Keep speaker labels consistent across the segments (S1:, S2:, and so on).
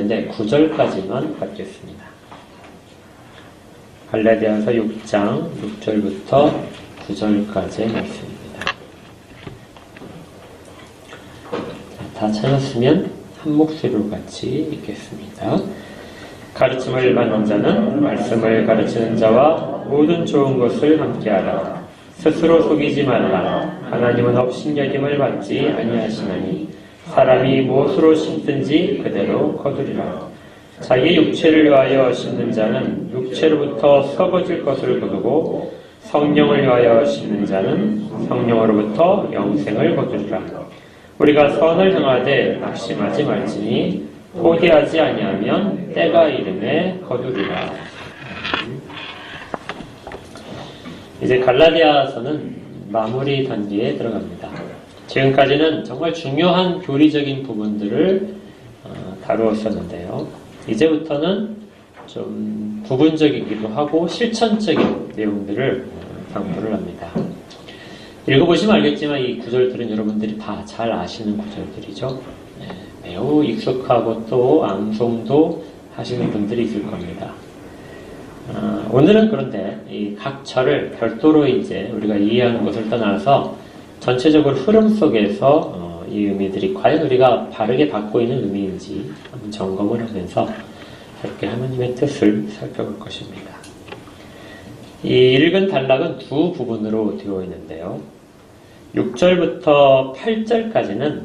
S1: 있는데 9절까지만 받겠습니다. 갈라디아서 6장 6절부터 9절까지의 말씀입니다. 다 찾았으면 한 목소리로 같이 읽겠습니다. 가르침을 받는 자는 말씀을 가르치는 자와 모든 좋은 것을 함께하라. 스스로 속이지 말라. 하나님은 업신여김을 받지 아니하시나니 사람이 무엇으로 심든지 그대로 거두리라. 자기 육체를 위하여 심는 자는 육체로부터 썩어질 것을 거두고 성령을 위하여 심는 자는 성령으로부터 영생을 거두리라. 우리가 선을 행하되 낙심하지 말지니 포기하지 아니하면 때가 이름에 거두리라. 이제 갈라디아서는 마무리 단계에 들어갑니다. 지금까지는 정말 중요한 교리적인 부분들을 다루었었는데요. 이제부터는 좀 부분적이기도 하고 실천적인 내용들을 강조를 합니다. 읽어보시면 알겠지만 이 구절들은 여러분들이 다 잘 아시는 구절들이죠. 매우 익숙하고 또 암송도 하시는 분들이 있을 겁니다. 오늘은 그런데 이 각 절을 별도로 이제 우리가 이해하는 것을 떠나서 전체적으로 흐름 속에서 이 의미들이 과연 우리가 바르게 받고 있는 의미인지 한번 점검을 하면서 함께 하나님의 뜻을 살펴볼 것입니다. 이 읽은 단락은 두 부분으로 되어 있는데요. 6절부터 8절까지는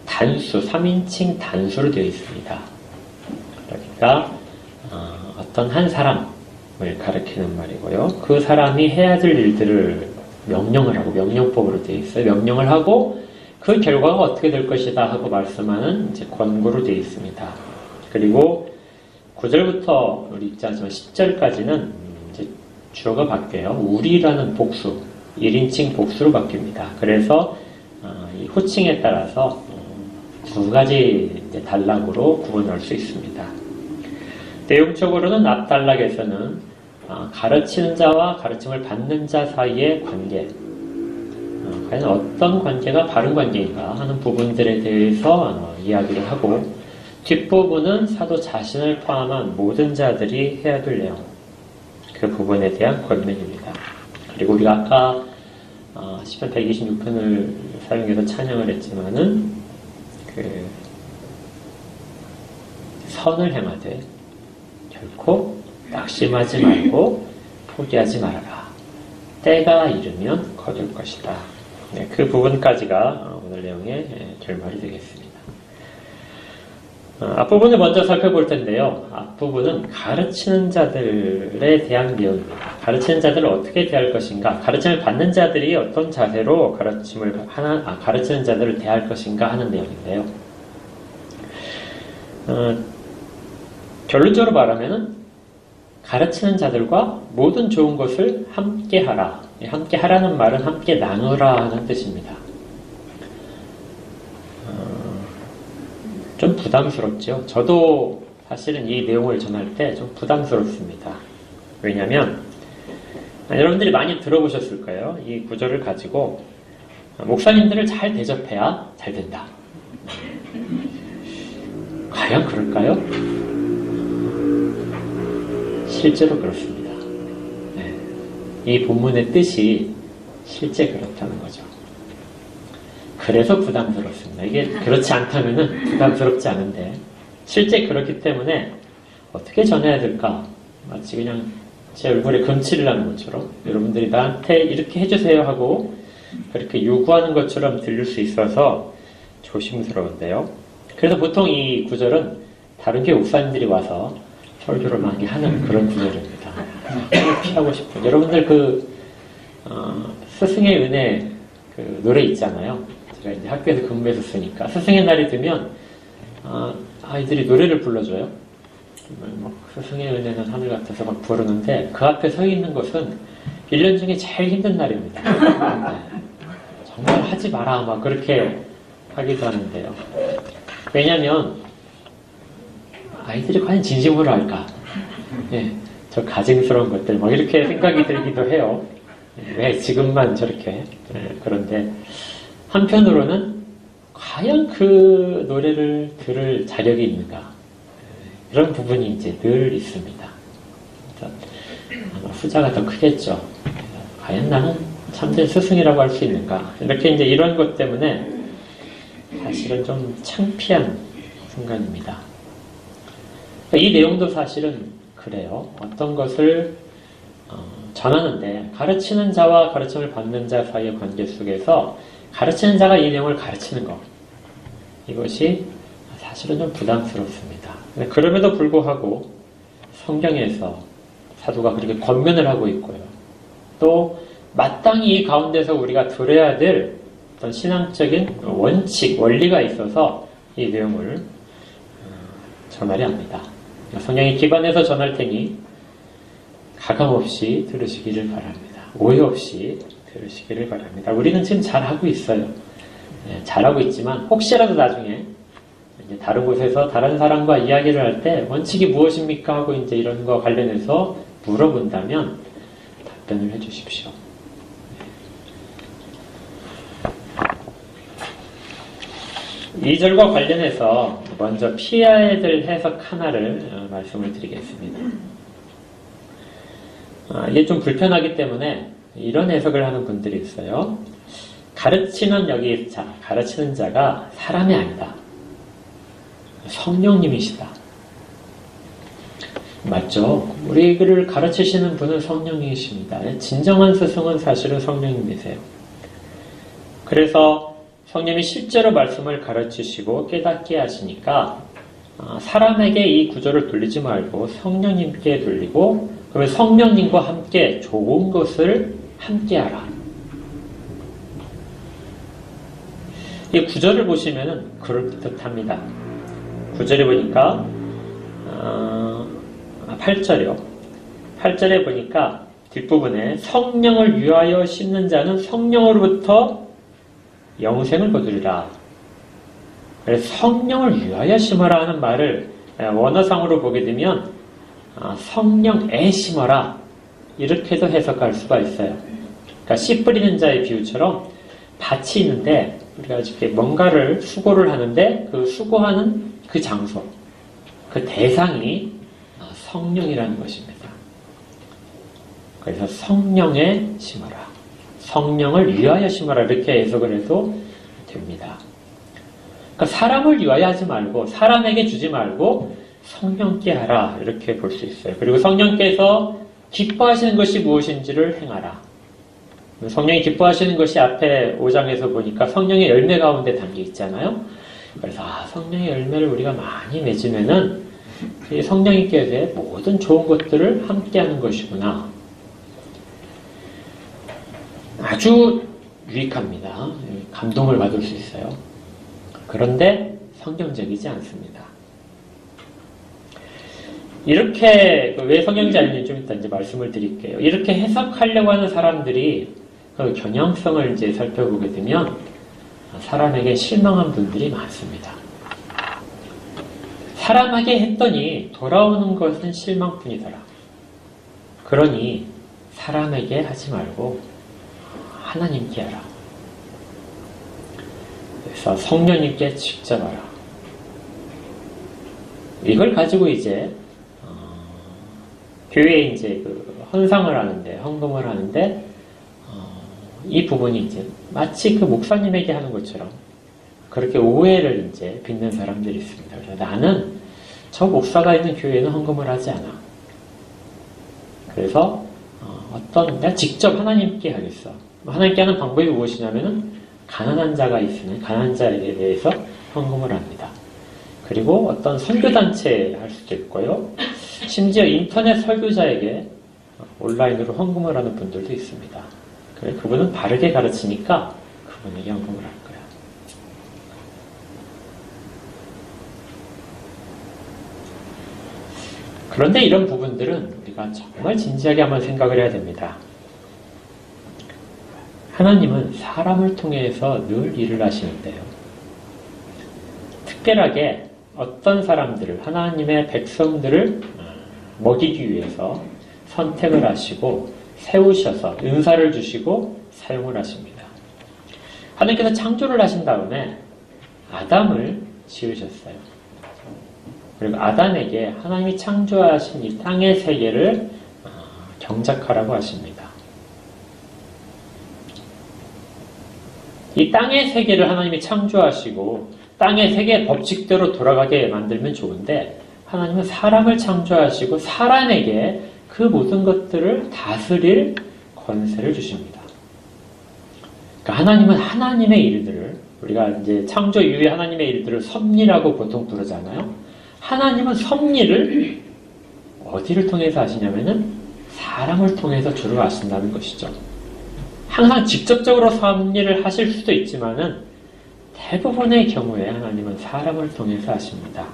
S1: 단수, 3인칭 단수로 되어 있습니다. 그러니까 어떤 한 사람을 가리키는 말이고요. 그 사람이 해야 될 일들을 명령을 하고, 명령법으로 되어 있어요. 명령을 하고 그 결과가 어떻게 될 것이다 하고 말씀하는 이제 권고로 되어 있습니다. 그리고 9절부터 우리 읽지 않지만 10절까지는 이제 주어가 바뀌어요. 우리라는 복수, 1인칭 복수로 바뀝니다. 그래서 이 호칭에 따라서 두 가지 이제 단락으로 구분할 수 있습니다. 내용적으로는 앞 단락에서는 가르치는 자와 가르침을 받는 자 사이의 관계, 과연 어떤 관계가 바른 관계인가 하는 부분들에 대해서 이야기를 하고, 뒷부분은 사도 자신을 포함한 모든 자들이 해야 될 내용, 그 부분에 대한 권면입니다. 그리고 우리가 아까 시편 126편을 사용해서 찬양을 했지만은 그 선을 행하되 결코 낙심하지 말고 포기하지 말아라. 때가 이르면 거둘 것이다. 네, 그 부분까지가 오늘 내용의 결말이 되겠습니다. 앞부분을 먼저 살펴볼 텐데요. 앞부분은 가르치는 자들에 대한 내용입니다. 가르치는 자들을 어떻게 대할 것인가, 가르침을 받는 자들이 어떤 자세로 가르치는 자들을 대할 것인가 하는 내용인데요. 결론적으로 말하면은 가르치는 자들과 모든 좋은 것을 함께 하라. 함께 하라는 말은 함께 나누라 하는 뜻입니다. 좀 부담스럽죠. 저도 사실은 이 내용을 전할 때 좀 부담스럽습니다. 왜냐하면 여러분들이 많이 들어보셨을 거예요. 이 구절을 가지고 목사님들을 잘 대접해야 잘 된다. 과연 그럴까요? 실제로 그렇습니다. 네. 이 본문의 뜻이 실제 그렇다는 거죠. 그래서 부담스럽습니다. 이게 그렇지 않다면은 부담스럽지 않은데, 실제 그렇기 때문에 어떻게 전해야 될까? 마치 그냥 제 얼굴에 금칠을 하는 것처럼 여러분들이 나한테 이렇게 해주세요 하고 그렇게 요구하는 것처럼 들릴 수 있어서 조심스러운데요. 그래서 보통 이 구절은 다른 교회 목사님들이 와서 설교를 많이 하는 그런 구절입니다. 피하고 싶은. 여러분들 스승의 은혜 그 노래 있잖아요. 제가 이제 학교에서 근무했었으니까 스승의 날이 되면 아이들이 노래를 불러줘요. 막 스승의 은혜는 하늘 같아서 막 부르는데 그 앞에 서 있는 것은 1년 중에 제일 힘든 날입니다. 정말 하지 마라 막 그렇게 하기도 하는데요. 왜냐하면 아이들이 과연 진심으로 할까? 예, 저 가증스러운 것들 막 이렇게 생각이 들기도 해요. 왜 지금만 저렇게? 예, 그런데 한편으로는 과연 그 노래를 들을 자격이 있는가? 그런 부분이 이제 늘 있습니다. 아마 후자가 더 크겠죠. 과연 나는 참된 스승이라고 할 수 있는가? 이렇게 이제 이런 것 때문에 사실은 좀 창피한 순간입니다. 이 내용도 사실은 그래요. 어떤 것을 전하는데 가르치는 자와 가르침을 받는 자 사이의 관계 속에서 가르치는 자가 이 내용을 가르치는 것, 이것이 사실은 좀 부담스럽습니다. 그럼에도 불구하고 성경에서 사도가 그렇게 권면을 하고 있고요. 또 마땅히 이 가운데서 우리가 들어야 될 어떤 신앙적인 원칙, 원리가 있어서 이 내용을 전하려 합니다. 성령이 기반해서 전할 테니 가감없이 들으시기를 바랍니다. 오해 없이 들으시기를 바랍니다. 우리는 지금 잘하고 있어요. 잘하고 있지만 혹시라도 나중에 이제 다른 곳에서 다른 사람과 이야기를 할 때 원칙이 무엇입니까? 하고 이제 이런 거 관련해서 물어본다면 답변을 해주십시오. 2절과 관련해서 먼저 피해야 될 해석 하나를 말씀을 드리겠습니다. 이게 좀 불편하기 때문에 이런 해석을 하는 분들이 있어요. 가르치는 가르치는 자가 사람이 아니다. 성령님이시다. 맞죠? 우리를 가르치시는 분은 성령이십니다. 진정한 스승은 사실은 성령님이세요. 그래서 성령이 실제로 말씀을 가르치시고 깨닫게 하시니까 사람에게 이 구조를 돌리지 말고 성령님께 돌리고, 그러면 성령님과 함께 좋은 것을 함께하라. 이 구절을 보시면은 그럴듯합니다. 구절에 보니까 8절이요. 8절에 보니까 뒷부분에 성령을 위하여 심는 자는 성령으로부터 영생을 거두리라. 그래서 성령을 위하여 심어라 하는 말을 원어상으로 보게 되면 성령에 심어라, 이렇게도 해석할 수가 있어요. 그러니까 씨 뿌리는 자의 비유처럼 밭이 있는데 우리가 이렇게 뭔가를 수고를 하는데 그 수고하는 그 장소, 그 대상이 성령이라는 것입니다. 그래서 성령에 심어라, 성령을 위하여 심어라, 이렇게 해석을 해도 됩니다. 그러니까 사람을 위하여 하지 말고, 사람에게 주지 말고 성령께 하라, 이렇게 볼 수 있어요. 그리고 성령께서 기뻐하시는 것이 무엇인지를 행하라. 성령이 기뻐하시는 것이 앞에 5장에서 보니까 성령의 열매 가운데 담겨 있잖아요. 그래서 성령의 열매를 우리가 많이 맺으면은 성령님께서 모든 좋은 것들을 함께하는 것이구나. 아주 유익합니다. 감동을 받을 수 있어요. 그런데 성경적이지 않습니다. 이렇게 왜 성경인지 아닌지 좀 이따 이제 말씀을 드릴게요. 이렇게 해석하려고 하는 사람들이 그 경향성을 이제 살펴보게 되면 사람에게 실망한 분들이 많습니다. 사람에게 했더니 돌아오는 것은 실망뿐이더라. 그러니 사람에게 하지 말고 하나님께 하라. 그래서 성령님께 직접 하라. 이걸 가지고 이제 교회에 이제 그 헌상을 하는데, 헌금을 하는데 이 부분이 이제 마치 그 목사님에게 하는 것처럼 그렇게 오해를 이제 빚는 사람들이 있습니다. 그래서 나는 저 목사가 있는 교회에는 헌금을 하지 않아. 그래서 내가 직접 하나님께 하겠어. 하나님께 하는 방법이 무엇이냐면은 가난한 자가 있으면 가난한 자에게 대해서 헌금을 합니다. 그리고 어떤 선교단체에 할 수도 있고요. 심지어 인터넷 설교자에게 온라인으로 헌금을 하는 분들도 있습니다. 그래, 그분은 바르게 가르치니까 그분에게 헌금을 할 거야. 그런데 이런 부분들은 우리가 정말 진지하게 한번 생각을 해야 됩니다. 하나님은 사람을 통해서 늘 일을 하시는데요. 특별하게 어떤 사람들을, 하나님의 백성들을 먹이기 위해서 선택을 하시고 세우셔서 은사를 주시고 사용을 하십니다. 하나님께서 창조를 하신 다음에 아담을 지으셨어요. 그리고 아담에게 하나님이 창조하신 이 땅의 세계를 경작하라고 하십니다. 이 땅의 세계를 하나님이 창조하시고 땅의 세계 법칙대로 돌아가게 만들면 좋은데, 하나님은 사람을 창조하시고 사람에게 그 모든 것들을 다스릴 권세를 주십니다. 그러니까 하나님은 하나님의 일들을, 우리가 이제 창조 이후에 하나님의 일들을 섭리라고 보통 부르잖아요. 하나님은 섭리를 어디를 통해서 하시냐면은 사람을 통해서 주로 하신다는 것이죠. 항상 직접적으로 섭리를 하실 수도 있지만은 대부분의 경우에 하나님은 사람을 통해서 하십니다.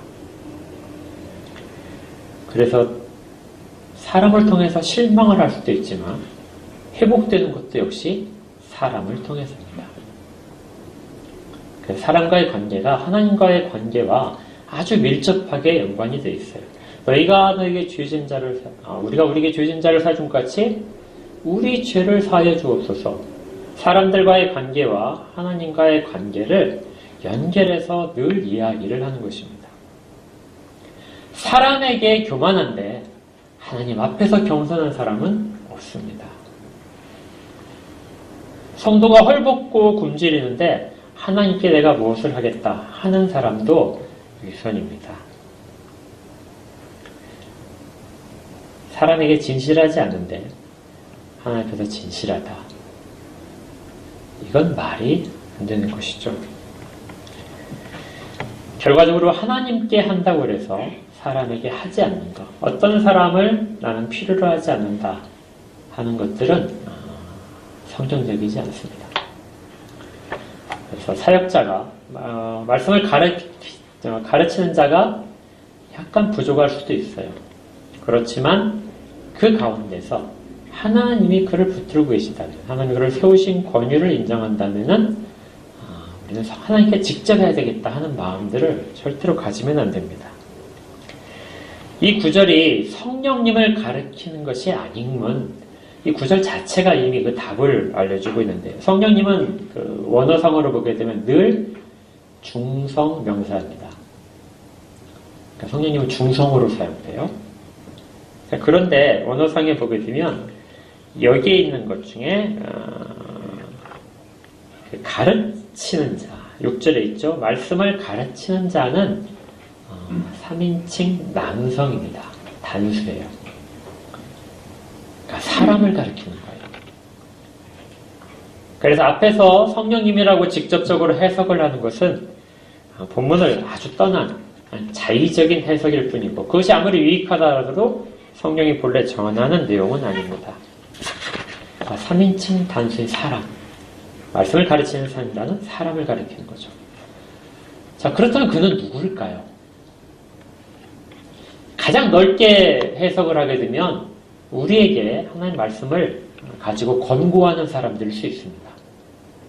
S1: 그래서 사람을 통해서 실망을 할 수도 있지만 회복되는 것도 역시 사람을 통해서입니다. 그래서 사람과의 관계가 하나님과의 관계와 아주 밀접하게 연관이 되어 있어요. 너희가 너에게 죄진 자를 우리가 우리에게 죄진 자를 사준 것 같이 우리 죄를 사하여 주옵소서. 사람들과의 관계와 하나님과의 관계를 연결해서 늘 이야기를 하는 것입니다. 사람에게 교만한데 하나님 앞에서 겸손한 사람은 없습니다. 성도가 헐벗고 굶주리는데 하나님께 내가 무엇을 하겠다 하는 사람도 위선입니다. 사람에게 진실하지 않는데 하나님 앞에서 진실하다. 이건 말이 안 되는 것이죠. 결과적으로 하나님께 한다고 해서 사람에게 하지 않는 것, 어떤 사람을 나는 필요로 하지 않는다 하는 것들은 성경적이지 않습니다. 그래서 사역자가 말씀을 가르치는 자가 약간 부족할 수도 있어요. 그렇지만 그 가운데서 하나님이 그를 붙들고 계시다면, 하나님이 그를 세우신 권위를 인정한다면은 우리는 하나님께 직접 해야 되겠다 하는 마음들을 절대로 가지면 안 됩니다. 이 구절이 성령님을 가르치는 것이 아니면 이 구절 자체가 이미 그 답을 알려주고 있는데, 성령님은 그 원어성어로 보게 되면 늘 중성 명사입니다. 그러니까 성령님은 중성으로 사용돼요. 그런데 원어상에 보게 되면 여기에 있는 것 중에 가르치는 자, 6절에 있죠. 말씀을 가르치는 자는 3인칭 남성입니다. 단수예요. 그러니까 사람을 가르치는 거예요. 그래서 앞에서 성령님이라고 직접적으로 해석을 하는 것은 본문을 아주 떠난 자의적인 해석일 뿐이고, 그것이 아무리 유익하다 하더라도 성령이 본래 전하는 내용은 아닙니다. 3인칭 단수의 사람, 말씀을 가르치는 사람이라는 사람을 가리키는 거죠. 자, 그렇다면 그는 누구일까요? 가장 넓게 해석을 하게 되면 우리에게 하나님 말씀을 가지고 권고하는 사람들일 수 있습니다.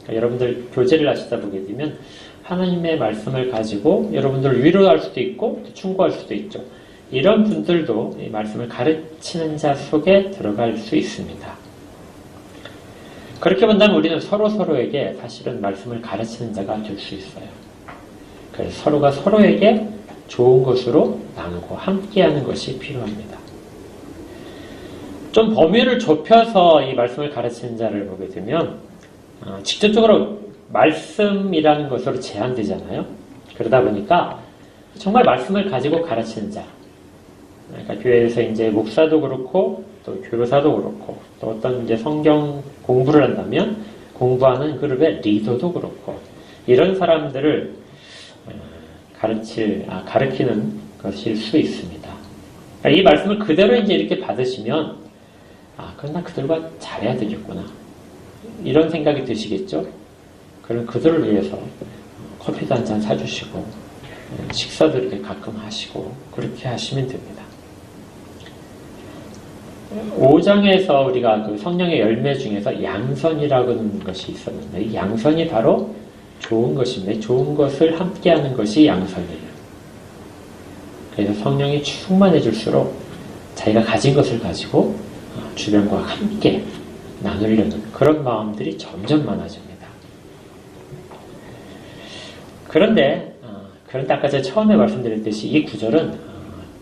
S1: 그러니까 여러분들 교제를 하시다 보게 되면 하나님의 말씀을 가지고 여러분들을 위로할 수도 있고 충고할 수도 있죠. 이런 분들도 이 말씀을 가르치는 자 속에 들어갈 수 있습니다. 그렇게 본다면 우리는 서로에게 사실은 말씀을 가르치는 자가 될 수 있어요. 그래서 서로가 서로에게 좋은 것으로 나누고 함께하는 것이 필요합니다. 좀 범위를 좁혀서 이 말씀을 가르치는 자를 보게 되면 직접적으로 말씀이라는 것으로 제한되잖아요. 그러다 보니까 정말 말씀을 가지고 가르치는 자, 그러니까 교회에서 이제 목사도 그렇고 또 교사도 그렇고 또 어떤 이제 성경 공부를 한다면 공부하는 그룹의 리더도 그렇고 이런 사람들을 가르치는 것일 수 있습니다. 그러니까 이 말씀을 그대로 이제 이렇게 받으시면 그럼 나 그들과 잘해야 되겠구나 이런 생각이 드시겠죠? 그럼 그들을 위해서 커피도 한 잔 사주시고 식사도 이렇게 가끔 하시고 그렇게 하시면 됩니다. 5장에서 우리가 그 성령의 열매 중에서 양선이라고 하는 것이 있었는데 이 양선이 바로 좋은 것입니다. 좋은 것을 함께하는 것이 양선이에요. 그래서 성령이 충만해질수록 자기가 가진 것을 가지고 주변과 함께 나누려는 그런 마음들이 점점 많아집니다. 그런데 아까 제가 처음에 말씀드렸듯이 이 구절은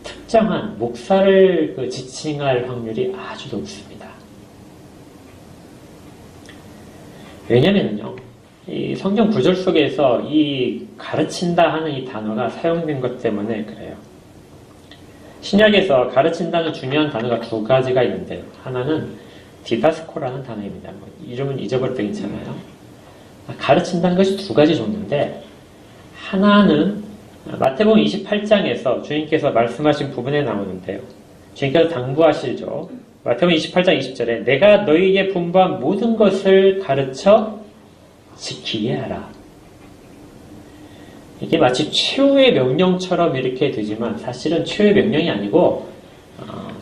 S1: 특정한 목사를 지칭할 확률이 아주 높습니다. 왜냐면요, 이 성경 구절 속에서 이 가르친다 하는 이 단어가 사용된 것 때문에 그래요. 신약에서 가르친다는 중요한 단어가 두 가지가 있는데요. 하나는 디다스코라는 단어입니다. 이름은 잊어버려도 괜찮아요. 가르친다는 것이 두 가지 종류인데, 하나는 마태복음 28장에서 주님께서 말씀하신 부분에 나오는데요. 주님께서 당부하시죠. 마태복음 28장 20절에 내가 너희에게 분부한 모든 것을 가르쳐 지키게 하라. 이게 마치 최후의 명령처럼 이렇게 되지만 사실은 최후의 명령이 아니고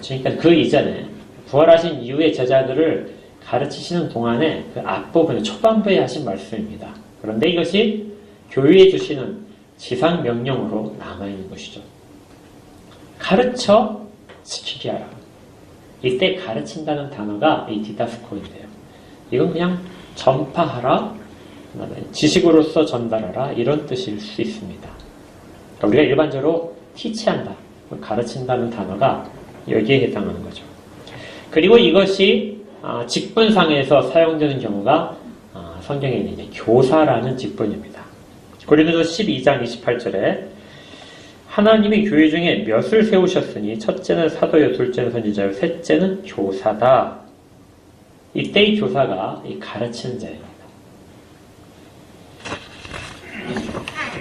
S1: 주님께서 그 이전에 부활하신 이후의 제자들을 가르치시는 동안에 그 앞부분에 초반부에 하신 말씀입니다. 그런데 이것이 교회에 주시는 지상 명령으로 남아있는 것이죠. 가르쳐 지키게 하라. 이때 가르친다는 단어가 이 디다스코인데요. 이건 그냥 전파하라, 지식으로서 전달하라 이런 뜻일 수 있습니다. 그러니까 우리가 일반적으로 티치한다, 가르친다는 단어가 여기에 해당하는 거죠. 그리고 이것이 직분상에서 사용되는 경우가 성경에 있는 이제 교사라는 직분입니다. 고린도서 12장 28절에 하나님이 교회 중에 몇을 세우셨으니 첫째는 사도요, 둘째는 선지자요, 셋째는 교사다. 이때의 교사가 이 가르치는 자입니다.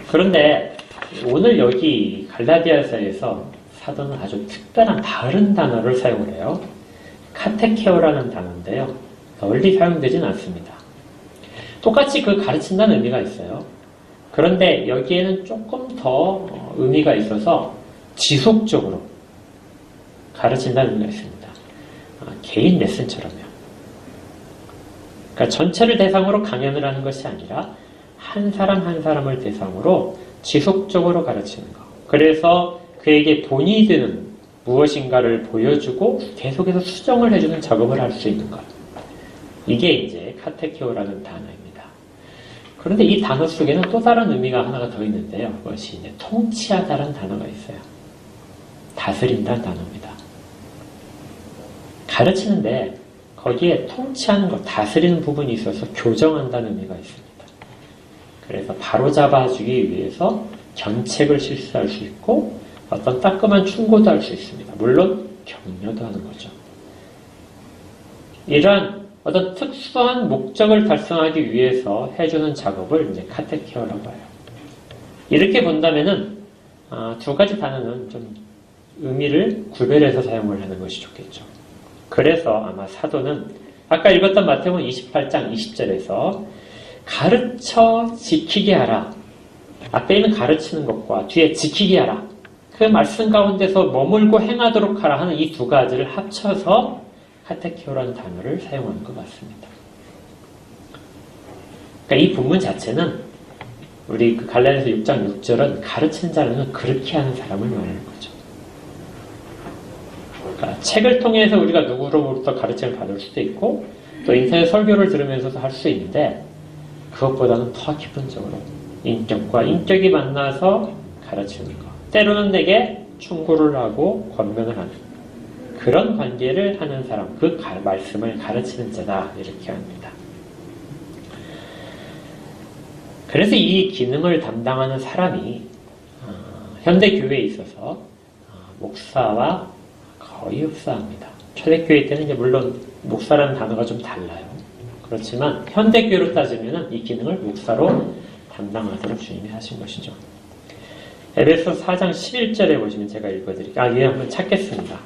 S1: 그런데 오늘 여기 갈라디아서에서 사도는 아주 특별한 다른 단어를 사용을 해요. 카테케오라는 단어인데요. 널리 사용되진 않습니다. 똑같이 그 가르친다는 의미가 있어요. 그런데 여기에는 조금 더 의미가 있어서 지속적으로 가르친다는 의미가 있습니다. 개인 레슨처럼요. 그러니까 전체를 대상으로 강연을 하는 것이 아니라 한 사람 한 사람을 대상으로 지속적으로 가르치는 것. 그래서 그에게 본이 되는 무엇인가를 보여주고 계속해서 수정을 해주는 작업을 할 수 있는 것. 이게 이제 카테키오라는 단어입니다. 그런데 이 단어 속에는 또 다른 의미가 하나가 더 있는데요. 그것이 이제 통치하다라는 단어가 있어요. 다스린다는 단어입니다. 가르치는데 거기에 통치하는 것, 다스리는 부분이 있어서 교정한다는 의미가 있습니다. 그래서 바로잡아주기 위해서 견책을 실시할 수 있고 어떤 따끔한 충고도 할 수 있습니다. 물론 격려도 하는 거죠. 이러한 어떤 특수한 목적을 달성하기 위해서 해주는 작업을 이제 카테케어라고 해요. 이렇게 본다면은 두 가지 단어는 좀 의미를 구별해서 사용을 하는 것이 좋겠죠. 그래서 아마 사도는 아까 읽었던 마태복음 28장 20절에서 가르쳐 지키게 하라. 앞에 있는 가르치는 것과 뒤에 지키게 하라. 그 말씀 가운데서 머물고 행하도록 하라 하는 이 두 가지를 합쳐서 카테키오라는 단어를 사용하는 것 같습니다. 그러니까 이 본문 자체는 우리 그 갈라디아서 6장 6절은 가르치는 자는 그렇게 하는 사람을 말하는 거죠. 그러니까 책을 통해서 우리가 누구로부터 가르침을 받을 수도 있고 또 인터넷 설교를 들으면서도 할 수 있는데 그것보다는 더 기본적으로 인격과 인격이 만나서 가르치는 것. 때로는 내게 충고를 하고 권면을 하는 그런 관계를 하는 사람, 그 말씀을 가르치는 자다 이렇게 합니다. 그래서 이 기능을 담당하는 사람이 현대 교회에 있어서 목사와 거의 흡사합니다. 초대교회 때는 이제 물론 목사라는 단어가 좀 달라요. 그렇지만 현대 교회로 따지면 이 기능을 목사로 담당하도록 주님이 하신 것이죠. 에베소 4장 11절에 보시면 제가 읽어드릴게요. 예, 한번 찾겠습니다.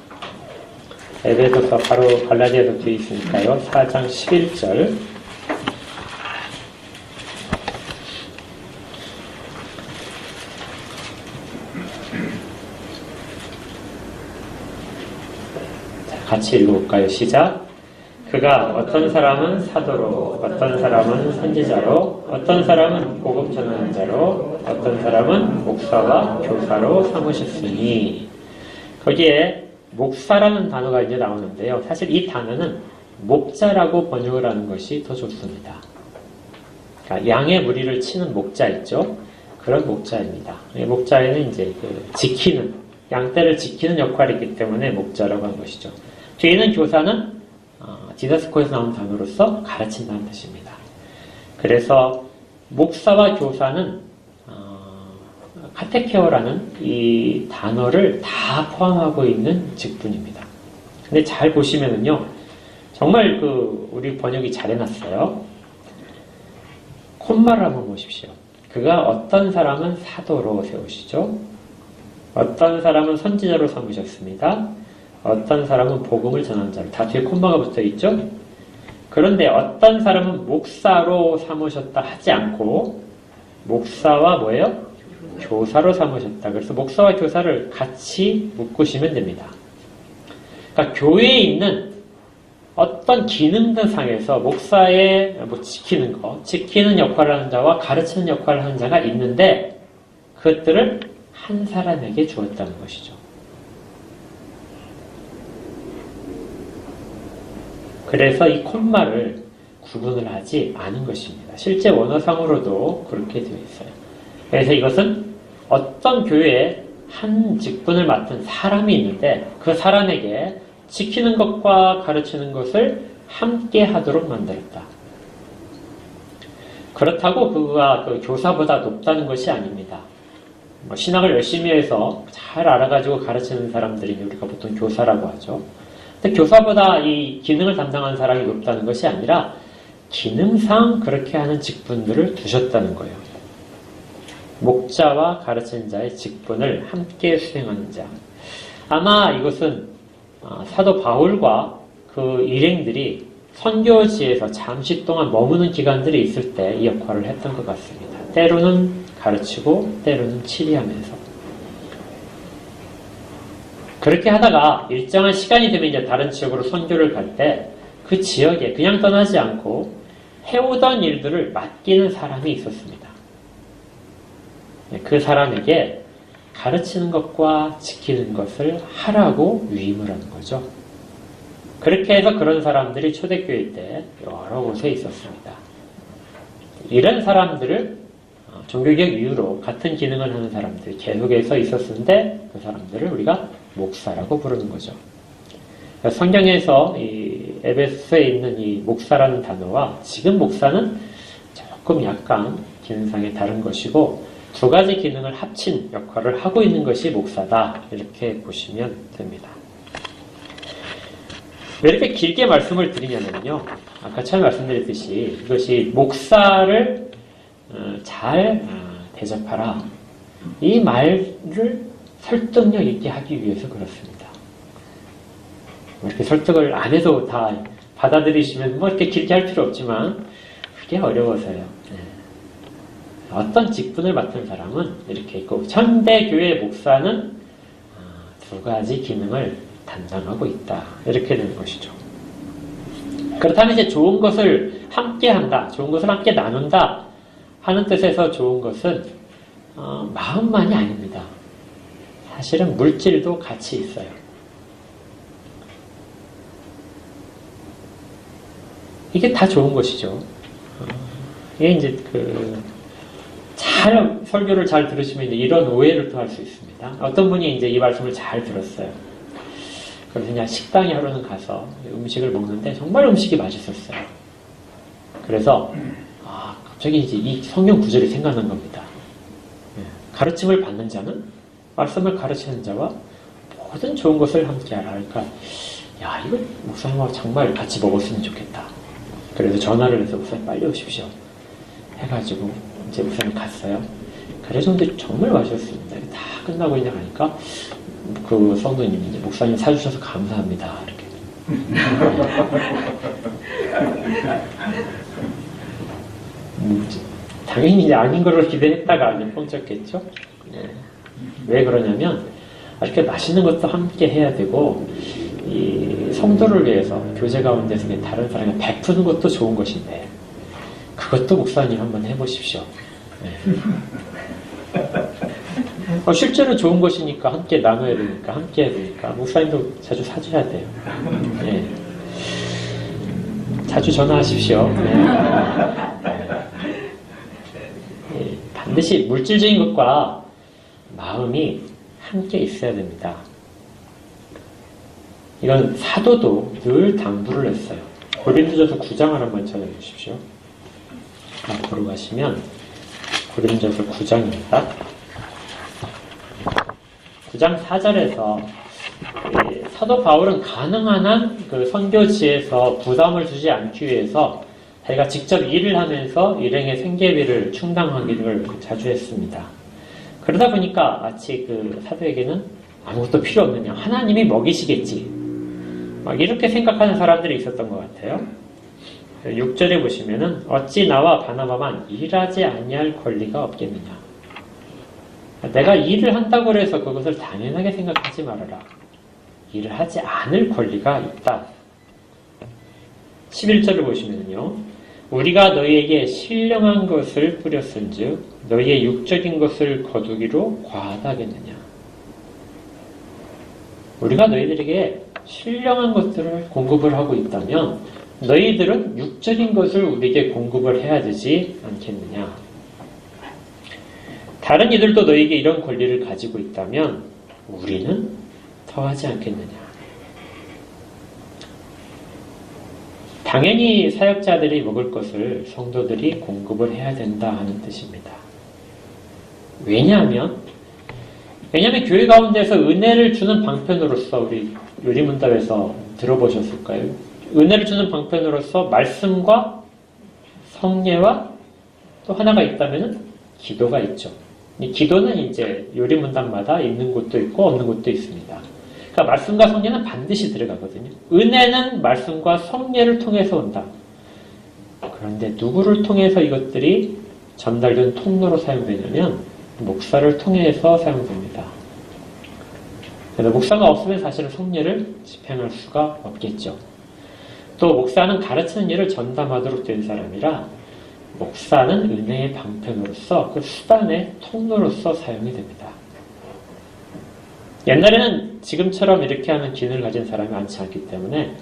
S1: 에베소서 바로 갈라디아서 뒤에 있으니까요. 4장 11절. 자, 같이 읽어볼까요? 시작. 그가 어떤 사람은 사도로, 어떤 사람은 선지자로, 어떤 사람은 복음 전하는 자로, 어떤 사람은 목사와 교사로 삼으셨으니. 거기에 목사라는 단어가 이제 나오는데요. 사실 이 단어는 목자라고 번역을 하는 것이 더 좋습니다. 그러니까 양의 무리를 치는 목자 있죠. 그런 목자입니다. 목자에는 이제 지키는, 양떼를 지키는 역할이 있기 때문에 목자라고 한 것이죠. 뒤에는 교사는 디다스코에서 나온 단어로서 가르친다는 뜻입니다. 그래서 목사와 교사는 카테케오라는 이 단어를 다 포함하고 있는 직분입니다. 근데 잘 보시면은요, 정말 우리 번역이 잘 해놨어요. 콤마를 한번 보십시오. 그가 어떤 사람은 사도로 세우시죠. 어떤 사람은 선지자로 삼으셨습니다. 어떤 사람은 복음을 전하는 자로. 다 뒤에 콤마가 붙어 있죠. 그런데 어떤 사람은 목사로 삼으셨다 하지 않고 목사와 뭐예요? 교사로 삼으셨다. 그래서 목사와 교사를 같이 묶으시면 됩니다. 그러니까 교회에 있는 어떤 기능들 상에서 목사의 지키는 역할을 하는 자와 가르치는 역할을 하는 자가 있는데 그것들을 한 사람에게 주었다는 것이죠. 그래서 이 콤마를 구분을 하지 않은 것입니다. 실제 원어상으로도 그렇게 되어 있어요. 그래서 이것은 어떤 교회에 한 직분을 맡은 사람이 있는데 그 사람에게 지키는 것과 가르치는 것을 함께 하도록 만들었다. 그렇다고 그가 교사보다 높다는 것이 아닙니다. 신학을 열심히 해서 잘 알아가지고 가르치는 사람들이 우리가 보통 교사라고 하죠. 근데 교사보다 이 기능을 담당하는 사람이 높다는 것이 아니라 기능상 그렇게 하는 직분들을 두셨다는 거예요. 목자와 가르치는 자의 직분을 함께 수행하는 자. 아마 이것은 사도 바울과 그 일행들이 선교지에서 잠시 동안 머무는 기간들이 있을 때 이 역할을 했던 것 같습니다. 때로는 가르치고 때로는 치리하면서 그렇게 하다가 일정한 시간이 되면 이제 다른 지역으로 선교를 갈 때 그 지역에 그냥 떠나지 않고 해오던 일들을 맡기는 사람이 있었습니다. 그 사람에게 가르치는 것과 지키는 것을 하라고 위임을 하는 거죠. 그렇게 해서 그런 사람들이 초대교회 때 여러 곳에 있었습니다. 이런 사람들을 종교개혁 이후로 같은 기능을 하는 사람들이 계속해서 있었는데 그 사람들을 우리가 목사라고 부르는 거죠. 성경에서 이 에베소에 있는 이 목사라는 단어와 지금 목사는 조금 약간 기능상에 다른 것이고 두 가지 기능을 합친 역할을 하고 있는 것이 목사다. 이렇게 보시면 됩니다. 왜 이렇게 길게 말씀을 드리냐면요. 아까 처음에 말씀드렸듯이 이것이 목사를 잘 대접하라. 이 말을 설득력 있게 하기 위해서 그렇습니다. 이렇게 설득을 안 해도 다 받아들이시면 뭐 이렇게 길게 할 필요 없지만 그게 어려워서요. 어떤 직분을 맡은 사람은 이렇게 있고 현대교회 목사는 두 가지 기능을 담당하고 있다. 이렇게 되는 것이죠. 그렇다면 이제 좋은 것을 함께 한다. 좋은 것을 함께 나눈다. 하는 뜻에서 좋은 것은 마음만이 아닙니다. 사실은 물질도 같이 있어요. 이게 다 좋은 것이죠. 이게 이제 설교를 잘 들으시면 이제 이런 오해를 또 할 수 있습니다. 어떤 분이 이제 이 말씀을 잘 들었어요. 그래서 그냥 식당에 하루는 가서 음식을 먹는데 정말 음식이 맛있었어요. 그래서 갑자기 이제 이 성경 구절이 생각난 겁니다. 가르침을 받는 자는 말씀을 가르치는 자와 모든 좋은 것을 함께하라. 그러니까 이거 목사님하고 정말 같이 먹었으면 좋겠다. 그래서 전화를 해서 목사님 빨리 오십시오. 해가지고 이제 목사님 갔어요. 그래서 근데 정말 맛있었습니다. 다 끝나고 이제 가니까 그 성도님이 이제 목사님 사주셔서 감사합니다. 이렇게. 당연히 이제 아닌 거를 기대했다가 이제 뻥쳤겠죠. 왜 그러냐면 이렇게 맛있는 것도 함께 해야 되고 이 성도를 위해서 교제 가운데서 다른 사람에게 베푸는 것도 좋은 것인데 그것도 목사님 한번 해보십시오. 실제로 좋은 것이니까 함께 나눠야 되니까 함께 해야 되니까 목사님도 자주 사줘야 돼요. 자주 전화하십시오. 반드시 물질적인 것과 마음이 함께 있어야 됩니다. 이건 사도도 늘 당부를 했어요. 고린도전서 9장을 한번 찾아주십시오. 앞으로 가시면 고린도전서 9장입니다. 9장 4절에서 사도 바울은 가능한 한 그 선교지에서 부담을 주지 않기 위해서 자기가 직접 일을 하면서 일행의 생계비를 충당하기를 자주 했습니다. 그러다 보니까 마치 그 사도에게는 아무것도 필요 없느냐, 하나님이 먹이시겠지, 막 이렇게 생각하는 사람들이 있었던 것 같아요. 6절에 보시면은 어찌 나와 바나바만 일하지 아니할 권리가 없겠느냐. 내가 일을 한다고 해서 그것을 당연하게 생각하지 말아라. 일을 하지 않을 권리가 있다. 11절을 보시면요, 우리가 너희에게 신령한 것을 뿌렸은즉 너희의 육적인 것을 거두기로 과하다겠느냐. 우리가 너희들에게 신령한 것들을 공급을 하고 있다면 너희들은 육적인 것을 우리에게 공급을 해야 되지 않겠느냐. 다른 이들도 너희에게 이런 권리를 가지고 있다면 우리는 더하지 않겠느냐. 당연히 사역자들이 먹을 것을 성도들이 공급을 해야 된다 하는 뜻입니다. 왜냐하면 교회 가운데서 은혜를 주는 방편으로서, 우리 요리문답에서 들어보셨을까요? 은혜를 주는 방편으로서 말씀과 성례와 또 하나가 있다면 기도가 있죠. 이 기도는 이제 요리문답마다 있는 곳도 있고 없는 곳도 있습니다. 그러니까 말씀과 성례는 반드시 들어가거든요. 은혜는 말씀과 성례를 통해서 온다. 그런데 누구를 통해서 이것들이 전달된 통로로 사용되냐면 목사를 통해서 사용됩니다. 그래서 목사가 없으면 사실은 성례를 집행할 수가 없겠죠. 또 목사는 가르치는 일을 전담하도록 된 사람이라 목사는 은혜의 방편으로서, 그 수단의 통로로서 사용이 됩니다. 옛날에는 지금처럼 이렇게 하는 기능을 가진 사람이 많지 않기 때문에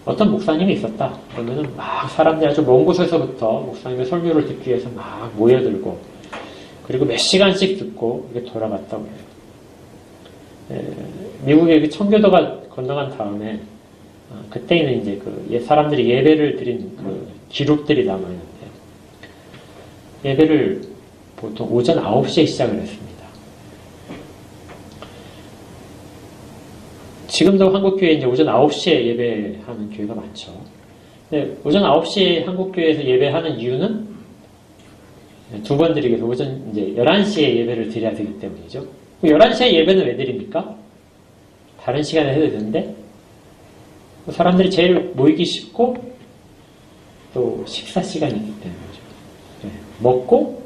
S1: 어떤 목사님이 있었다 그러면은 막 사람들이 아주 먼 곳에서부터 목사님의 설교를 듣기 위해서 막 모여들고, 그리고 몇 시간씩 듣고 이렇게 돌아갔다고 해요. 미국에 청교도가 건너간 다음에 그때는 이제 그 사람들이 예배를 드린 그 기록들이 남아있는데, 예배를 보통 오전 9시에 시작을 했습니다. 지금도 한국교회에 이제 오전 9시에 예배하는 교회가 많죠. 근데 오전 9시에 한국교회에서 예배하는 이유는 두 번 드리기 위해서 오전 이제 11시에 예배를 드려야 되기 때문이죠. 11시에 예배는 왜 드립니까? 다른 시간에 해도 되는데, 사람들이 제일 모이기 쉽고 또 식사 시간이 있기 때문이죠. 먹고,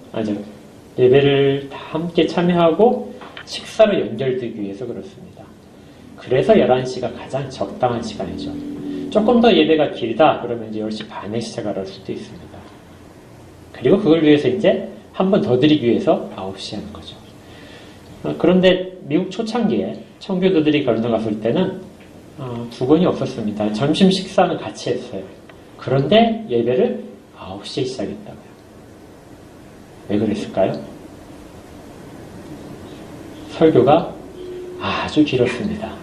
S1: 예배를 다 함께 참여하고 식사로 연결되기 위해서 그렇습니다. 그래서 11시가 가장 적당한 시간이죠. 조금 더 예배가 길다 그러면 이제 10시 반에 시작을 할 수도 있습니다. 그리고 그걸 위해서 이제 한 번 더 드리기 위해서 9시에 하는 거죠. 그런데 미국 초창기에 청교도들이 건너갔을 때는 두 번이 없었습니다. 점심 식사는 같이 했어요. 그런데 예배를 9시에 시작했다고요. 왜 그랬을까요? 설교가 아주 길었습니다.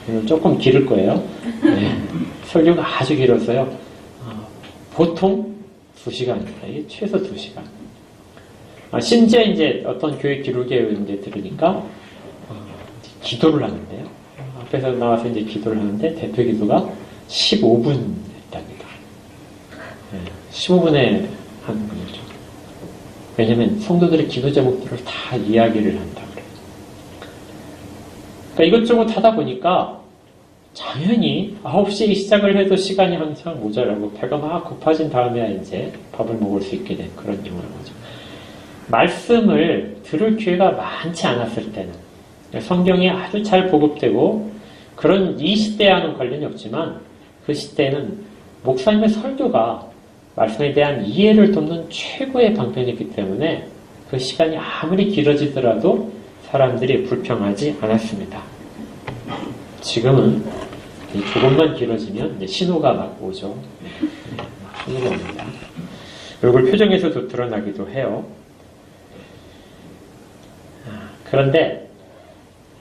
S1: 네. 조금 길을 거예요. 네. 설교가 아주 길었어요. 보통 2시간입니다. 최소 2시간. 심지어 이제 어떤 교회 기록에 이제 들으니까 기도를 하는데요. 앞에서 나와서 이제 기도를 하는데 대표 기도가 15분 했답니다. 네. 15분에 하는 거죠. 왜냐면 성도들의 기도 제목들을 다 이야기를 한다 그래요. 그러니까 이것저것 하다 보니까 당연히 9시에 시작을 해도 시간이 항상 모자라고 배가 막 고파진 다음에야 이제 밥을 먹을 수 있게 된 그런 경우인 거죠. 말씀을 들을 기회가 많지 않았을 때는, 성경이 아주 잘 보급되고 그런 이 시대와는 관련이 없지만 그 시대에는 목사님의 설교가 말씀에 대한 이해를 돕는 최고의 방편이기 때문에 그 시간이 아무리 길어지더라도 사람들이 불평하지 않았습니다. 지금은 조금만 길어지면 이제 신호가 막 오죠. 신호가 옵니다. 얼굴 표정에서도 드러나기도 해요. 그런데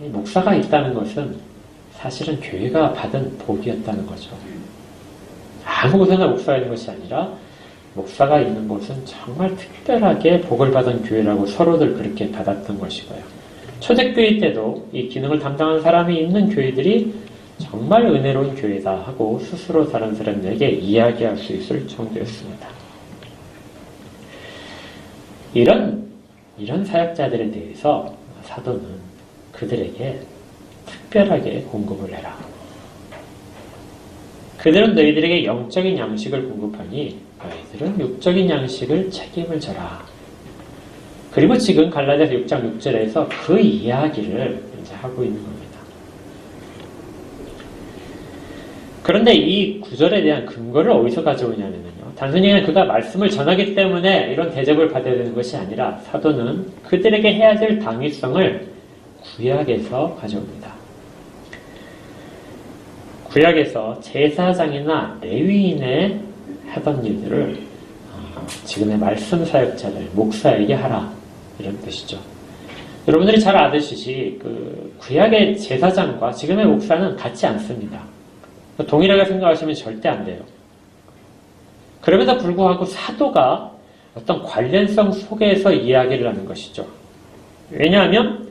S1: 이 목사가 있다는 것은 사실은 교회가 받은 복이었다는 거죠. 아무 곳에나 목사가 있는 것이 아니라 목사가 있는 곳은 정말 특별하게 복을 받은 교회라고 서로들 그렇게 받았던 것이고요. 초대교회 때도 이 기능을 담당하는 사람이 있는 교회들이 정말 은혜로운 교회다 하고 스스로 다른 사람들에게 이야기할 수 있을 정도였습니다. 이런 사역자들에 대해서 사도는 그들에게 특별하게 공급을 해라. 그들은 너희들에게 영적인 양식을 공급하니 너희들은 육적인 양식을 책임을 져라. 그리고 지금 갈라디아서 6장 6절에서 그 이야기를 이제 하고 있는 겁니다. 그런데 이 구절에 대한 근거를 어디서 가져오냐면요. 단순히 그냥 그가 말씀을 전하기 때문에 이런 대접을 받아야 되는 것이 아니라 사도는 그들에게 해야 될 당위성을 구약에서 가져옵니다. 구약에서 제사장이나 레위인의 하던 일들을 지금의 말씀 사역자들, 목사에게 하라. 이런 뜻이죠. 여러분들이 잘 아시듯이 그 구약의 제사장과 지금의 목사는 같지 않습니다. 동일하게 생각하시면 절대 안 돼요. 그럼에도 불구하고 사도가 어떤 관련성 속에서 이야기를 하는 것이죠. 왜냐하면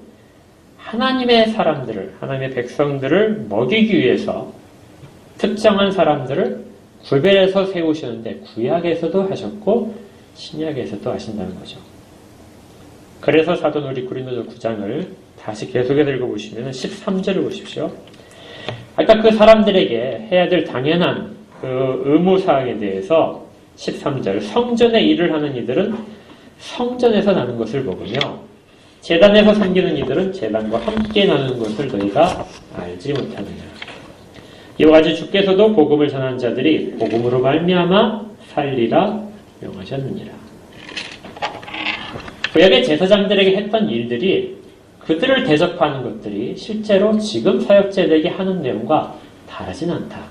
S1: 하나님의 사람들을, 하나님의 백성들을 먹이기 위해서 특정한 사람들을 구별해서 세우시는데 구약에서도 하셨고 신약에서도 하신다는 거죠. 그래서 사도는 우리 고린도서 9장을 다시 계속해서 읽어보시면 13절을 보십시오. 아까 그 사람들에게 해야 될 당연한 그 의무사항에 대해서 13절 성전의 일을 하는 이들은 성전에서 나는 것을 먹으며 제단에서 섬기는 이들은 제단과 함께 나누는 것을 너희가 알지 못하느냐. 이와 같이 주께서도 복음을 전한 자들이 복음으로 말미암아 살리라 명하셨느니라. 구약의 제사장들에게 했던 일들이 그들을 대접하는 것들이 실제로 지금 사역자들에게 하는 내용과 다르진 않다.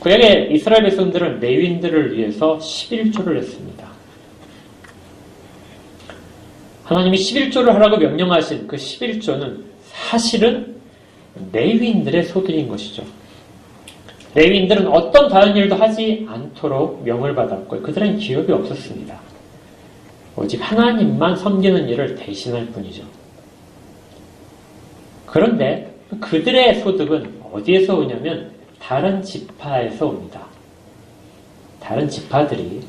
S1: 구약의 이스라엘 백성들은 레위인들을 위해서 11조를 했습니다. 하나님이 11조를 하라고 명령하신 그 11조는 사실은 레위인들의 소득인 것이죠. 레위인들은 어떤 다른 일도 하지 않도록 명을 받았고 그들은 기업이 없었습니다. 오직 하나님만 섬기는 일을 대신할 뿐이죠. 그런데 그들의 소득은 어디에서 오냐면 다른 지파에서 옵니다. 다른 지파들이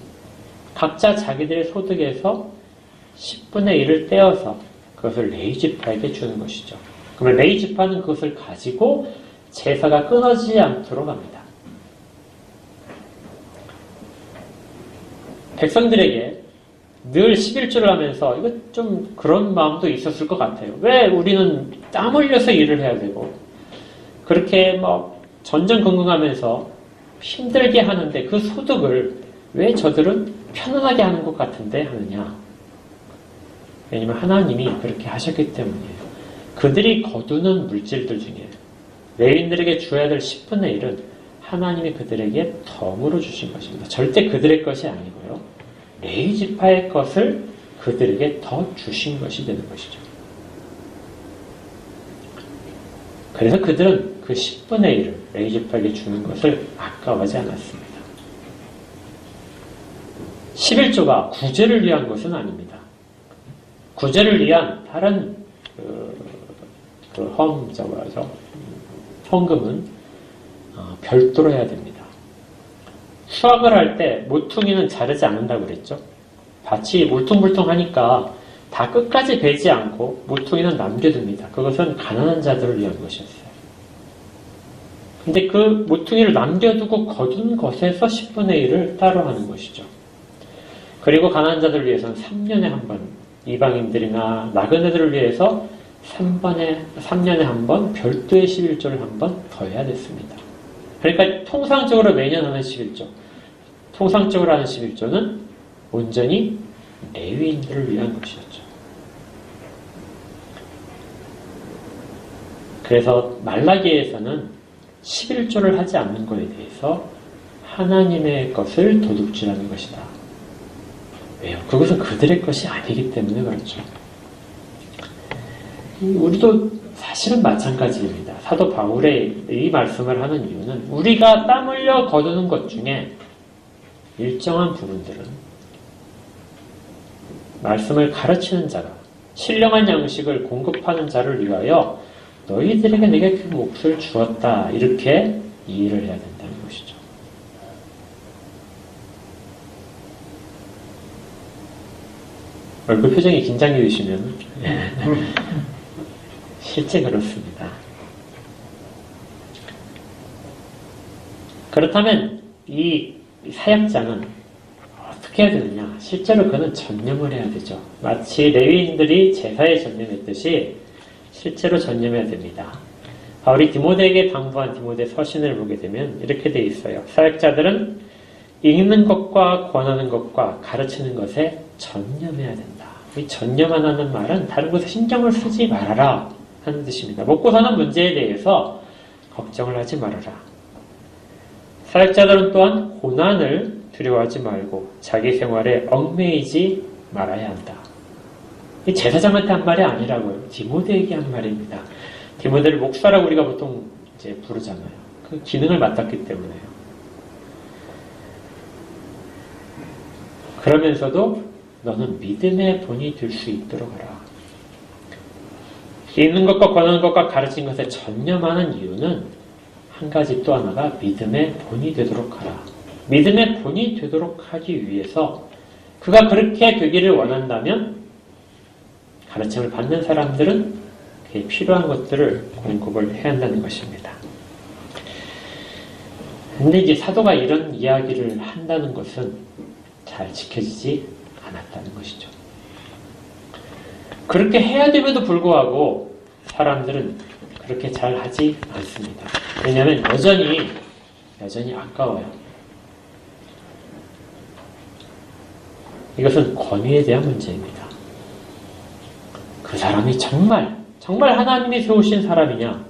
S1: 각자 자기들의 소득에서 10분의 1을 떼어서 그것을 레위 지파에게 주는 것이죠. 그러면 레위 지파는 그것을 가지고 제사가 끊어지지 않도록 합니다. 백성들에게 늘 11조를 하면서 이거 좀 그런 마음도 있었을 것 같아요. 왜 우리는 땀 흘려서 일을 해야 되고 그렇게 막 전전긍긍하면서 힘들게 하는데 그 소득을 왜 저들은 편안하게 하는 것 같은데 하느냐. 왜냐면 하나님이 그렇게 하셨기 때문이에요. 그들이 거두는 물질들 중에 레위인들에게 줘야 될 10분의 1은 하나님이 그들에게 덤으로 주신 것입니다. 절대 그들의 것이 아니고요. 레위 지파의 것을 그들에게 더 주신 것이 되는 것이죠. 그래서 그들은 그 10분의 1을 레위 지파에게 주는 것을 아까워하지 않았습니다. 11조가 구제를 위한 것은 아닙니다. 구제를 위한 다른 헌금은 별도로 해야 됩니다. 수확을 할 때 모퉁이는 자르지 않는다고 그랬죠. 밭이 울퉁불퉁하니까 다 끝까지 베지 않고 모퉁이는 남겨둡니다. 그것은 가난한 자들을 위한 것이었어요. 근데 그 모퉁이를 남겨두고 거둔 것에서 10분의 1을 따로 하는 것이죠. 그리고 가난한 자들을 위해서는 3년에 한 번, 이방인들이나 나그네들을 위해서 3년에 한 번 별도의 11조를 한 번 더 해야 됐습니다. 그러니까 통상적으로 매년 하는 11조, 통상적으로 하는 11조는 온전히 레위인들을 위한 것이었죠. 그래서 말라기에서는 11조를 하지 않는 것에 대해서 하나님의 것을 도둑질하는 것이다. 왜요? 그것은 그들의 것이 아니기 때문에 그렇죠. 우리도 사실은 마찬가지입니다. 사도 바울의 이 말씀을 하는 이유는 우리가 땀 흘려 거두는 것 중에 일정한 부분들은 말씀을 가르치는 자가 신령한 양식을 공급하는 자를 위하여 너희들에게 내게 그 몫을 주었다. 이렇게 이해를 해야 된다는 것이죠. 얼굴 표정이 긴장해 주시면 실제 그렇습니다. 그렇다면 이 사역자는 어떻게 해야 되느냐? 실제로 그는 전념을 해야 되죠. 마치 레위인들이 제사에 전념했듯이 실제로 전념해야 됩니다. 바울이 디모데에게 당부한 디모데 서신을 보게 되면 이렇게 돼 있어요. 사역자들은 읽는 것과 권하는 것과 가르치는 것에 전념해야 된다. 이 전념하는 말은 다른 곳에 신경을 쓰지 말아라 하는 뜻입니다. 먹고 사는 문제에 대해서 걱정을 하지 말아라. 사역자들은 또한 고난을 두려워하지 말고 자기 생활에 얽매이지 말아야 한다. 이 제사장한테 한 말이 아니라고요. 디모데에게 한 말입니다. 디모데를 목사라고 우리가 보통 이제 부르잖아요. 그 기능을 맡았기 때문에요. 그러면서도 너는 믿음의 본이 될 수 있도록 하라. 읽는 것과 권하는 것과 가르치는 것에 전념하는 이유는 한 가지 또 하나가 믿음의 본이 되도록 하라. 믿음의 본이 되도록 하기 위해서 그가 그렇게 되기를 원한다면 가르침을 받는 사람들은 그에 필요한 것들을 공급을 해야 한다는 것입니다. 근데 이제 사도가 이런 이야기를 한다는 것은 잘 지켜지지 않았다는 것이죠. 그렇게 해야 됨에도 불구하고 사람들은 그렇게 잘 하지 않습니다. 왜냐하면 여전히 아까워요. 이것은 권위에 대한 문제입니다. 그 사람이 정말 하나님이 세우신 사람이냐,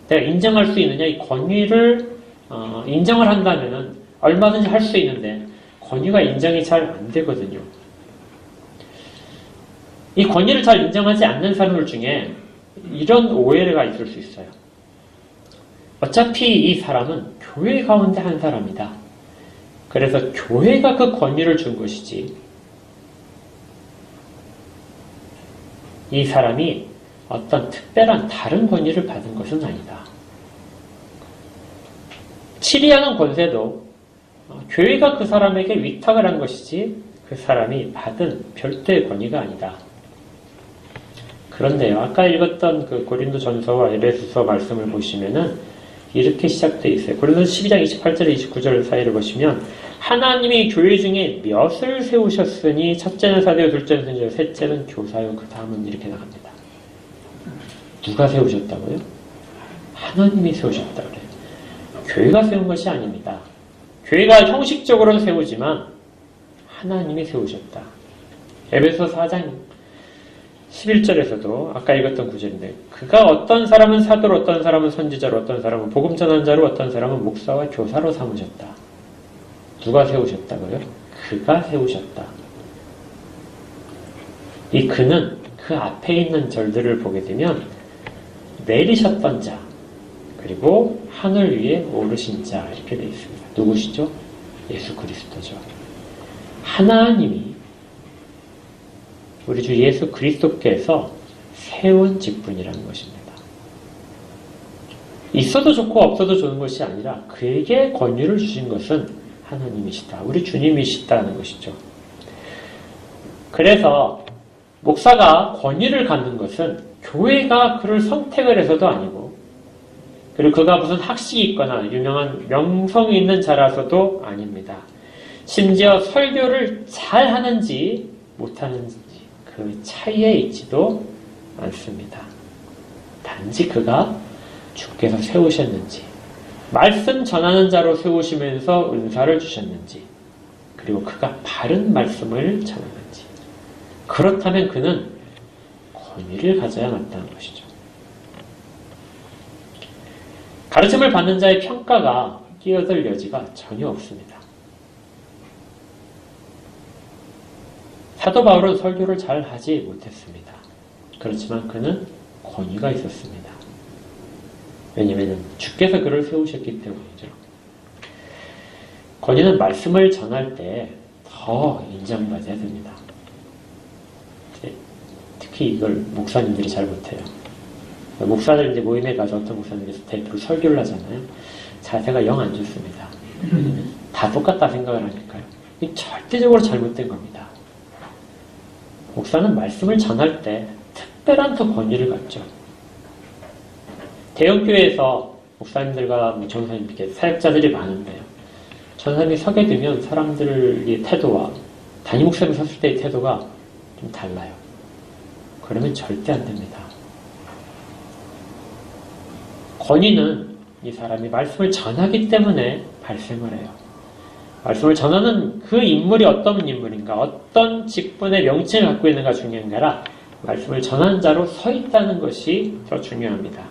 S1: 내가 인정할 수 있느냐, 이 권위를 인정을 한다면 얼마든지 할 수 있는데 권위가 인정이 잘 안 되거든요. 이 권위를 잘 인정하지 않는 사람들 중에 이런 오해가 있을 수 있어요. 어차피 이 사람은 교회 가운데 한 사람이다. 그래서 교회가 그 권위를 준 것이지 이 사람이 어떤 특별한 다른 권위를 받은 것은 아니다. 치리하는 권세도 교회가 그 사람에게 위탁을 한 것이지 그 사람이 받은 별도의 권위가 아니다. 그런데요, 아까 읽었던 그 고린도 전서와 에베소서 말씀을 보시면은 이렇게 시작되어 있어요. 고린도 12장 28절 29절 사이를 보시면 하나님이 교회 중에 몇을 세우셨으니 첫째는 사도요, 둘째는 선지자요, 셋째는 교사요, 그 다음은 이렇게 나갑니다. 누가 세우셨다고요? 하나님이 세우셨다 그래요. 교회가 세운 것이 아닙니다. 교회가 형식적으로는 세우지만 하나님이 세우셨다. 에베소 4장 11절에서도 아까 읽었던 구절인데 그가 어떤 사람은 사도로, 어떤 사람은 선지자로, 어떤 사람은 복음 전한 자로, 어떤 사람은 목사와 교사로 삼으셨다. 누가 세우셨다고요? 그가 세우셨다. 이 그는 그 앞에 있는 절들을 보게 되면 내리셨던 자, 그리고 하늘 위에 오르신 자 이렇게 되어 있습니다. 누구시죠? 예수 그리스도죠. 하나님이 우리 주 예수 그리스도께서 세운 직분이라는 것입니다. 있어도 좋고 없어도 좋은 것이 아니라 그에게 권위를 주신 것은 하나님이시다. 우리 주님이시다는 것이죠. 그래서 목사가 권위를 갖는 것은 교회가 그를 선택을 해서도 아니고 그리고 그가 무슨 학식이 있거나 유명한 명성이 있는 자라서도 아닙니다. 심지어 설교를 잘 하는지 못하는지 그 차이에 있지도 않습니다. 단지 그가 주께서 세우셨는지, 말씀 전하는 자로 세우시면서 은사를 주셨는지, 그리고 그가 바른 말씀을 전하는지, 그렇다면 그는 권위를 가져야 마땅한 것이죠. 가르침을 받는 자의 평가가 끼어들 여지가 전혀 없습니다. 사도 바울은 설교를 잘 하지 못했습니다. 그렇지만 그는 권위가 있었습니다. 왜냐하면 주께서 그를 세우셨기 때문이죠. 권위는 말씀을 전할 때 더 인정받아야 됩니다. 특히 이걸 목사님들이 잘 못해요. 목사들 이제 모임에 가서 어떤 목사님께서 대표로 설교를 하잖아요. 자세가 영 안 좋습니다. 다 똑같다 생각을 하니까요. 이게 절대적으로 잘못된 겁니다. 목사는 말씀을 전할 때 특별한 또 권위를 갖죠. 대형교회에서 목사님들과 전사님 이렇게 사역자들이 많은데요. 전사님이 서게 되면 사람들의 태도와 담임 목사님이 섰을 때의 태도가 좀 달라요. 그러면 절대 안 됩니다. 권위는 이 사람이 말씀을 전하기 때문에 발생을 해요. 말씀을 전하는 그 인물이 어떤 인물인가, 어떤 직분의 명칭을 갖고 있는가 중요한 게 아니라 말씀을 전하는 자로 서 있다는 것이 더 중요합니다.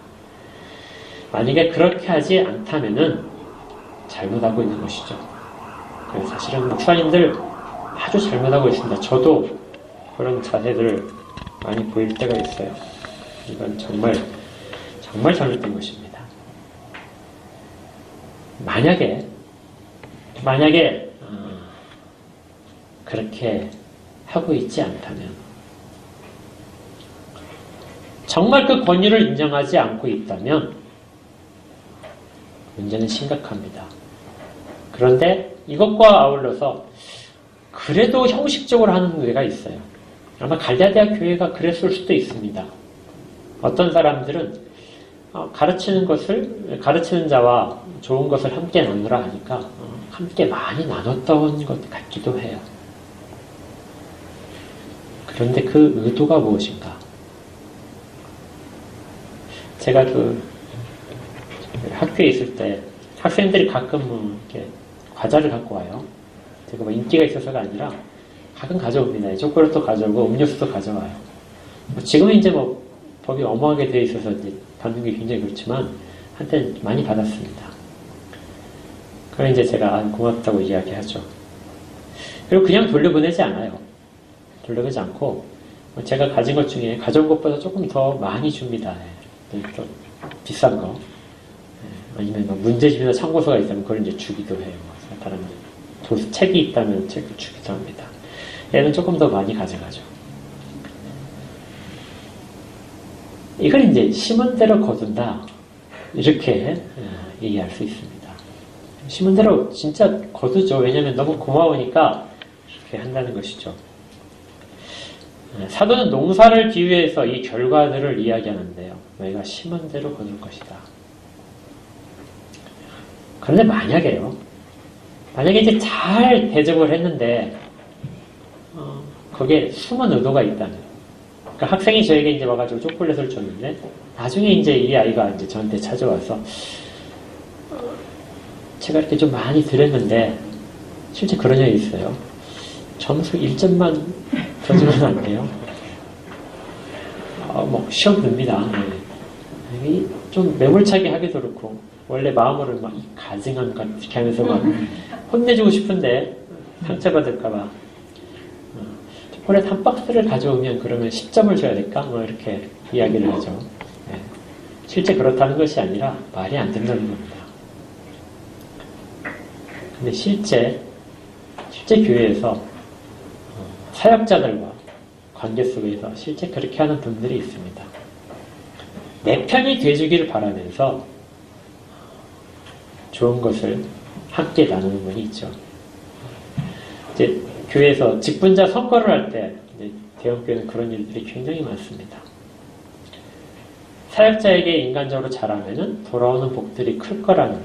S1: 만약에 그렇게 하지 않다면은 잘못하고 있는 것이죠. 그래서 사실은 목사님들 아주 잘못하고 있습니다. 저도 그런 자세들을 많이 보일 때가 있어요. 이건 정말 잘못된 것입니다. 만약에 그렇게 하고 있지 않다면, 정말 그 권위를 인정하지 않고 있다면 문제는 심각합니다. 그런데 이것과 아울러서 그래도 형식적으로 하는 교회가 있어요. 아마 갈라디아 교회가 그랬을 수도 있습니다. 어떤 사람들은 가르치는 자와 좋은 것을 함께 나누라 하니까 함께 많이 나눴던 것 같기도 해요. 그런데 그 의도가 무엇인가? 제가 학교에 있을 때 학생들이 가끔 이렇게 과자를 갖고 와요. 제가 인기가 있어서가 아니라 가끔 가져옵니다. 초콜릿도 가져오고 음료수도 가져와요. 지금은 이제 법이 엄하게 되어 있어서 이제 받는 게 굉장히 그렇지만 한때 많이 받았습니다. 그럼 이제 제가 고맙다고 이야기하죠. 그리고 그냥 돌려보내지 않아요. 돌려보내지 않고 제가 가진 것 중에 가져온 것보다 조금 더 많이 줍니다. 또 비싼 거. 아니면 문제집이나 참고서가 있다면 그걸 이제 주기도 해요. 다른 책이 있다면 책을 주기도 합니다. 얘는 조금 더 많이 가져가죠. 이걸 이제 심은 대로 거둔다. 이렇게 얘기할 수 있습니다. 심은 대로 진짜 거두죠. 왜냐하면 너무 고마우니까 이렇게 한다는 것이죠. 사도는 농사를 비유해서 이 결과들을 이야기하는데요. 너희가 심은 대로 거둘 것이다. 그런데 만약에 이제 잘 대접을 했는데 거기에 숨은 의도가 있다면, 그러니까 학생이 저에게 이제 와가지고 초콜릿을 줬는데 나중에 이제 이 아이가 이제 저한테 찾아와서 제가 이렇게 좀 많이 드렸는데 실제 그런 적이 있어요. 점수 1점만 더 주면 안 돼요? 시험 듭니다. 네. 좀 매몰차게 하기도 그렇고, 원래 마음으로 막 가증한 것 이렇게 하면서 막 혼내주고 싶은데 상처받을까봐 초콜릿 한 박스를 가져오면 그러면 10점을 줘야 될까? 이렇게 이야기를 하죠. 네. 실제 그렇다는 것이 아니라 말이 안 된다는 겁니다. 근데 실제 교회에서 사역자들과 관계 속에서 실제 그렇게 하는 분들이 있습니다. 내 편이 돼주기를 바라면서 좋은 것을 함께 나누는 분이 있죠. 이제 교회에서 직분자 선거를 할 때 대형교회는 그런 일들이 굉장히 많습니다. 사역자에게 인간적으로 잘하면은 돌아오는 복들이 클 거라는,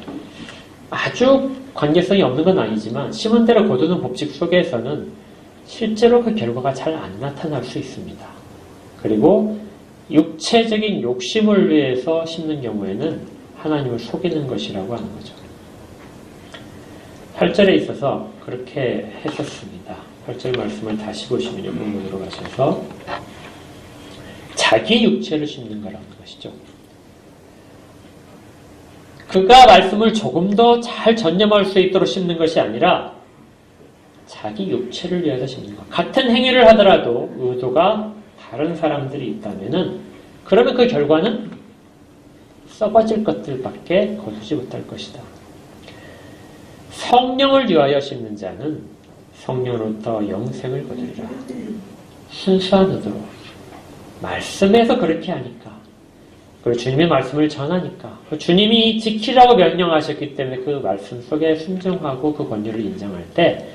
S1: 아주 관계성이 없는 건 아니지만 심은 대로 거두는 법칙 속에서는 실제로 그 결과가 잘 안 나타날 수 있습니다. 그리고 육체적인 욕심을 위해서 심는 경우에는 하나님을 속이는 것이라고 하는 거죠. 8절에 있어서 그렇게 했었습니다. 8절 말씀을 다시 보시면 본문으로 가셔서 자기 육체를 심는 거라는 것이죠. 그가 말씀을 조금 더 잘 전념할 수 있도록 심는 것이 아니라 자기 육체를 위해서 심는 것. 같은 행위를 하더라도 의도가 다른 사람들이 있다면은 그러면 그 결과는 썩어질 것들밖에 거두지 못할 것이다. 성령을 위하여 심는 자는 성령으로부터 영생을 거두리라. 순수한 의도로 말씀에서 그렇게 하니까, 그리고 주님의 말씀을 전하니까, 주님이 지키라고 명령하셨기 때문에 그 말씀 속에 순종하고 그 권유를 인정할 때,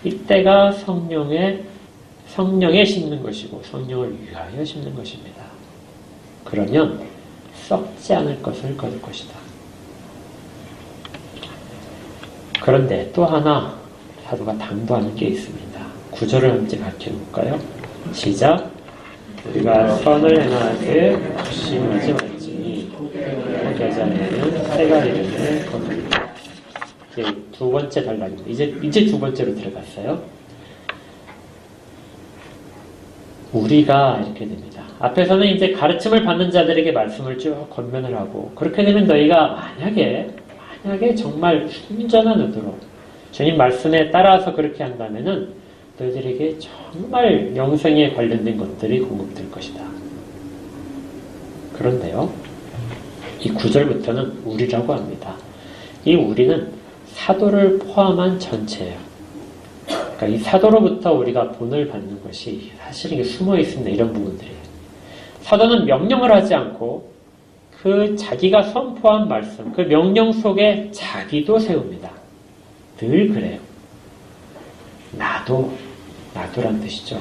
S1: 이때가 성령에 심는 것이고 성령을 위하여 심는 것입니다. 그러면 썩지 않을 것을 거둘 것이다. 그런데 또 하나 사도가 당부하는 게 있습니다. 9절을 함께 같이 볼까요? 시작. 우리가 선을 행하되 조심하지 말지니 포기하지 않으면 때가 이르되 거두리라. 이제 두 번째 단락입니다. 이제 두 번째로 들어갔어요. 우리가 이렇게 됩니다. 앞에서는 이제 가르침을 받는 자들에게 말씀을 쭉 권면을 하고, 그렇게 되면 너희가 만약에 정말 순전한 의도로 주님 말씀에 따라서 그렇게 한다면은 너희들에게 정말 영생에 관련된 것들이 공급될 것이다. 그런데요, 이 9절부터는 우리라고 합니다. 이 우리는 사도를 포함한 전체예요. 그러니까 이 사도로부터 우리가 본을 받는 것이 사실 이게 숨어 있습니다. 이런 부분들이에요. 사도는 명령을 하지 않고 그 자기가 선포한 말씀, 그 명령 속에 자기도 세웁니다. 늘 그래요. 나도란 뜻이죠.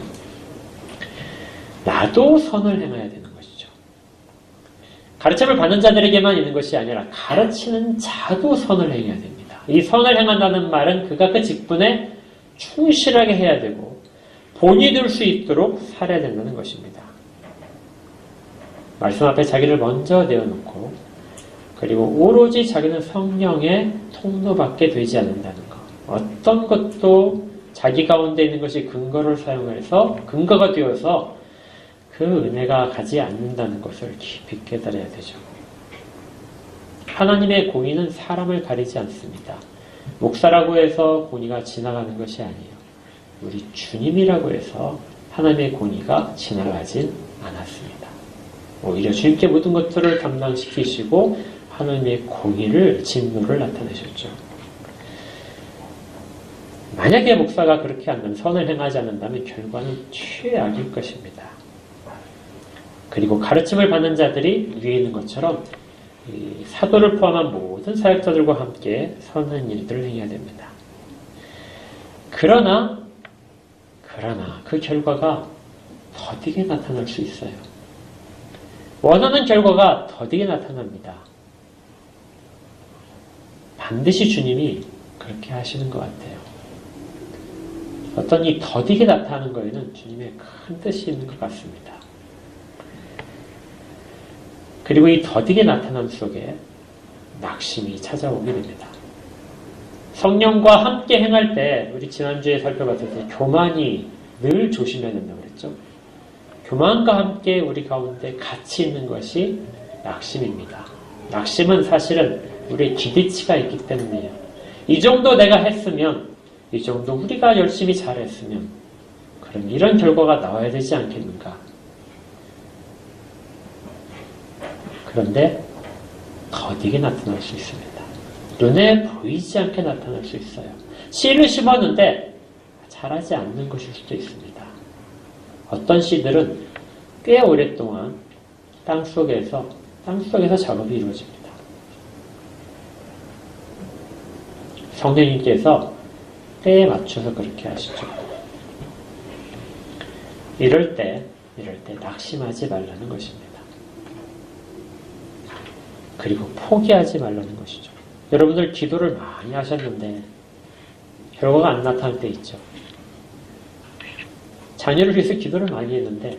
S1: 나도 선을 행해야 되는 것이죠. 가르침을 받는 자들에게만 있는 것이 아니라 가르치는 자도 선을 행해야 됩니다. 이 선을 행한다는 말은 그가 그 직분에 충실하게 해야 되고 본이 될 수 있도록 살아야 된다는 것입니다. 말씀 앞에 자기를 먼저 내어놓고, 그리고 오로지 자기는 성령의 통로밖에 되지 않는다는 것. 어떤 것도 자기 가운데 있는 것이 근거가 되어서 그 은혜가 가지 않는다는 것을 깊이 깨달아야 되죠. 하나님의 공의는 사람을 가리지 않습니다. 목사라고 해서 공의가 지나가는 것이 아니에요. 우리 주님이라고 해서 하나님의 공의가 지나가진 않았습니다. 오히려 주님께 모든 것들을 감당시키시고 하나님의 공의를, 진노를 나타내셨죠. 만약에 목사가 그렇게 한다면, 선을 행하지 않는다면 결과는 최악일 것입니다. 그리고 가르침을 받는 자들이 위에 있는 것처럼 이 사도를 포함한 모든 사역자들과 함께 선한 일들을 행해야 됩니다. 그러나 그 결과가 더디게 나타날 수 있어요. 원하는 결과가 더디게 나타납니다. 반드시 주님이 그렇게 하시는 것 같아요. 어떤 이 더디게 나타나는 거에는 주님의 큰 뜻이 있는 것 같습니다. 그리고 이 더디게 나타남 속에 낙심이 찾아오게 됩니다. 성령과 함께 행할 때, 우리 지난주에 살펴봤을 때 교만이 늘 조심해야 된다고 그랬죠. 교만과 함께 우리 가운데 같이 있는 것이 낙심입니다. 낙심은 사실은 우리의 기대치가 있기 때문이에요. 이 정도 내가 했으면, 이 정도 우리가 열심히 잘했으면 그럼 이런 결과가 나와야 되지 않겠는가. 그런데 더디게 나타날 수 있습니다. 눈에 보이지 않게 나타날 수 있어요. 씨를 심었는데 자라지 않는 것일 수도 있습니다. 어떤 씨들은 꽤 오랫동안 땅속에서 작업이 이루어집니다. 성령님께서 때에 맞춰서 그렇게 하시죠. 이럴 때 낙심하지 말라는 것입니다. 그리고 포기하지 말라는 것이죠. 여러분들 기도를 많이 하셨는데 결과가 안 나타날 때 있죠. 자녀를 위해서 기도를 많이 했는데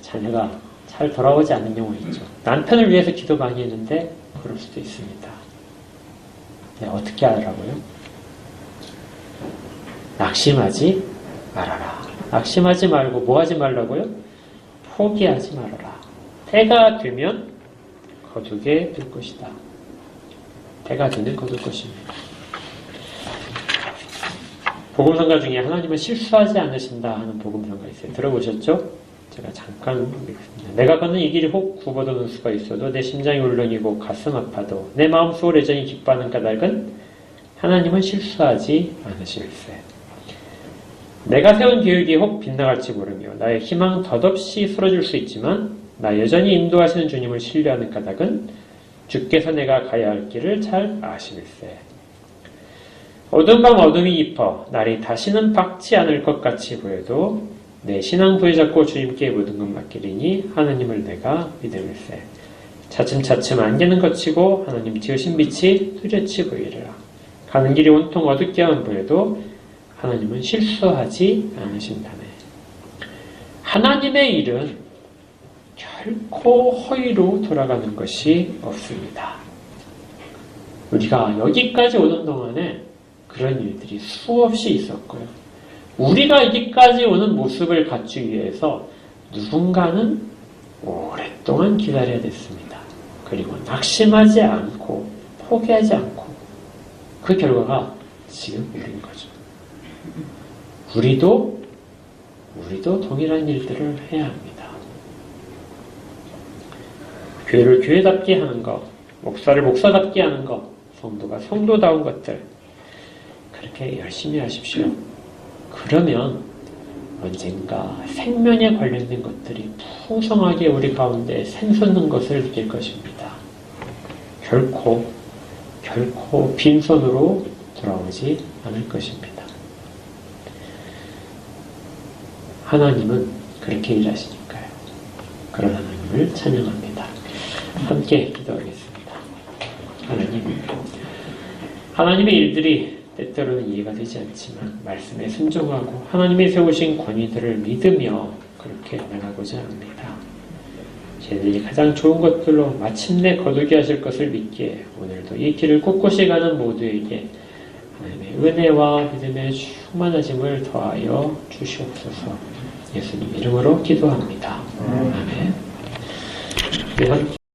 S1: 자녀가 잘 돌아오지 않는 경우 있죠. 남편을 위해서 기도 많이 했는데 그럴 수도 있습니다. 네, 어떻게 하라고요? 낙심하지 말아라. 낙심하지 말고 뭐 하지 말라고요? 포기하지 말아라. 때가 되면 거두게 될 것이다. 때가 되면 거둘 것입니다. 복음성가 중에 하나님은 실수하지 않으신다 하는 복음성가 있어요. 들어보셨죠? 제가 잠깐 보겠습니다. 내가 걷는 이 길이 혹 굽어도는 수가 있어도 내 심장이 울렁이고 가슴 아파도 내 마음속으로 여전히 기뻐하는 까닭은 하나님은 실수하지 않으실세. 내가 세운 계획이 혹 빗나갈지 모르며 나의 희망 덧없이 쓰러질 수 있지만 나 여전히 인도하시는 주님을 신뢰하는 까닭은 주께서 내가 가야 할 길을 잘 아실세. 어두운 밤 어둠이 입어 날이 다시는 밝지 않을 것 같이 보여도 내 신앙 부여잡고 주님께 모든 것 맡기리니 하나님을 내가 믿음일세. 차츰차츰 안개는 걷히고 하나님 지으신 빛이 뚜렷이 보이리라. 가는 길이 온통 어둡게만 보여도 하나님은 실수하지 않으신다네. 하나님의 일은 결코 허위로 돌아가는 것이 없습니다. 우리가 여기까지 오는 동안에 그런 일들이 수없이 있었고요. 우리가 여기까지 오는 모습을 갖추기 위해서 누군가는 오랫동안 기다려야 됐습니다. 그리고 낙심하지 않고 포기하지 않고 그 결과가 지금 우리인 거죠. 우리도 동일한 일들을 해야 합니다. 교회를 교회답게 하는 것, 목사를 목사답게 하는 것, 성도가 성도다운 것들 그렇게 열심히 하십시오. 그러면 언젠가 생명에 관련된 것들이 풍성하게 우리 가운데 샘솟는 것을 느낄 것입니다. 결코 빈손으로 돌아오지 않을 것입니다. 하나님은 그렇게 일하시니까요. 그런 하나님을 찬양합니다. 함께 기도하겠습니다. 하나님의 일들이 때때로는 이해가 되지 않지만 말씀에 순종하고 하나님이 세우신 권위들을 믿으며 그렇게 나가고자 합니다. 저희들이 가장 좋은 것들로 마침내 거두게 하실 것을 믿기에 오늘도 이 길을 꿋꿋이 가는 모두에게 하나님의 은혜와 믿음의 충만하심을 더하여 주시옵소서. 예수님 이름으로 기도합니다. 아멘.